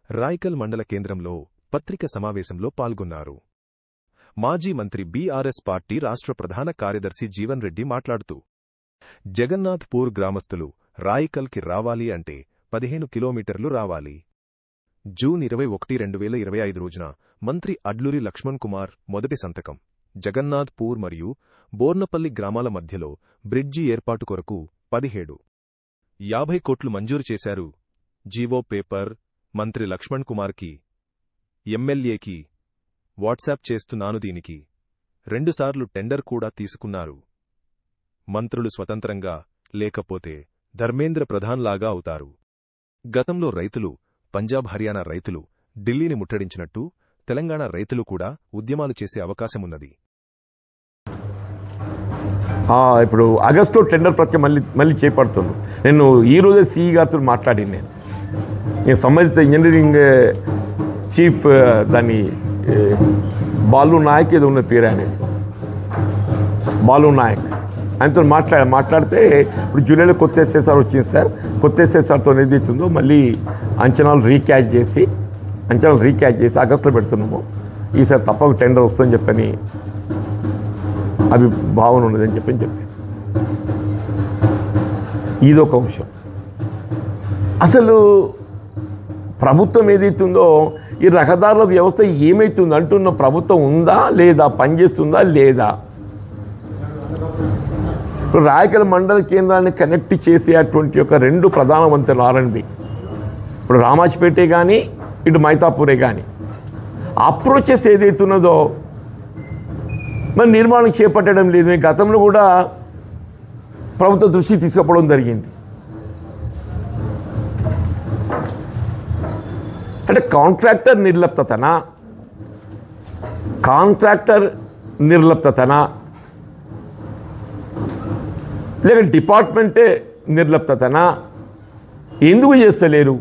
రాయికల్ మండల కేంద్రంలో పత్రిక సమావేశంలో పాల్గొన్నారు. మాజీ మంత్రి బీఆర్ఎస్ పార్టీ రాష్ట్ర ప్రధాన కార్యదర్శి జీవన్ రెడ్డి మాట్లాడుతూ, జగన్నాథ్పూర్ గ్రామస్తులు రాయికల్కి రావాలి అంటే 15 కిలోమీటర్లు రావాలి. జూన్ 21, 2025 రోజున మంత్రి అడ్లూరి లక్ష్మణ్ కుమార్ మొదటి సంతకం. జగన్నాథ్పూర్ మరియు బోర్నపల్లి గ్రామాల మధ్యలో బ్రిడ్జి ఏర్పాటు కొరకు 17.50 కోట్లు మంజూరు చేశారు. జీవో పేపర్ మంత్రి లక్ష్మణ్ కుమార్కి, ఎమ్మెల్యేకి వాట్సాప్ చేస్తున్నాను. దీనికి 2 సార్లు టెండర్ కూడా తీసుకున్నారు. మంత్రులు స్వతంత్రంగా లేకపోతే ధర్మేంద్ర ప్రధాన్ లాగా అవుతారు. గతంలో రైతులు, పంజాబ్ హర్యానా రైతులు ఢిల్లీని ముట్టడించినట్టు తెలంగాణ రైతులు కూడా ఉద్యమాలు చేసే అవకాశమున్నది. ఇప్పుడు ఆగస్టులో టెండర్ ప్రక్రియ మళ్ళీ చేపడుతుంది. నేను ఈరోజే సిఈ గారితో మాట్లాడి నేను సంబంధిత ఇంజనీరింగ్ చీఫ్ దాన్ని బాలు నాయక్ ఏదో ఉన్న పేరు అనేది, బాలు నాయక్, ఆయనతో మాట్లాడితే ఇప్పుడు జూలైలో కొత్త ఎస్ఎస్ఆర్ వచ్చింది సార్. కొత్త ఎస్ఎస్ఆర్తో ఏది ఇస్తుందో మళ్ళీ అంచనాలు రీక్యాచ్ చేసి ఆగస్టులో పెడుతున్నాము. ఈసారి తప్పక టెండర్ వస్తుందని చెప్పని భావన ఉన్నదని చెప్పి ఇదొక అంశం. అసలు ప్రభుత్వం ఏదైతుందో ఈ రహదారుల వ్యవస్థ ఏమైతుంది అంటున్న ప్రభుత్వం ఉందా లేదా, పనిచేస్తుందా లేదా? రాయకల్ మండల కేంద్రాన్ని కనెక్ట్ చేసేటువంటి ఒక 2 ప్రధాన వంతెనలు ఆర్ఎండ్బి, ఇప్పుడు రామాజ్పేటే కానీ ఇటు మైతాపూరే కానీ అప్రోచెస్ ఏదైతున్నదో మరి నిర్మాణం చేపట్టడం లేదు. గతంలో కూడా ప్రభుత్వ దృష్టికి తీసుకుపోవడం జరిగింది. అంటే కాంట్రాక్టర్ నిర్లిప్తతనా లేక డిపార్ట్మెంటే నిర్లిప్తతనా? ఎందుకు చేస్తలేరు?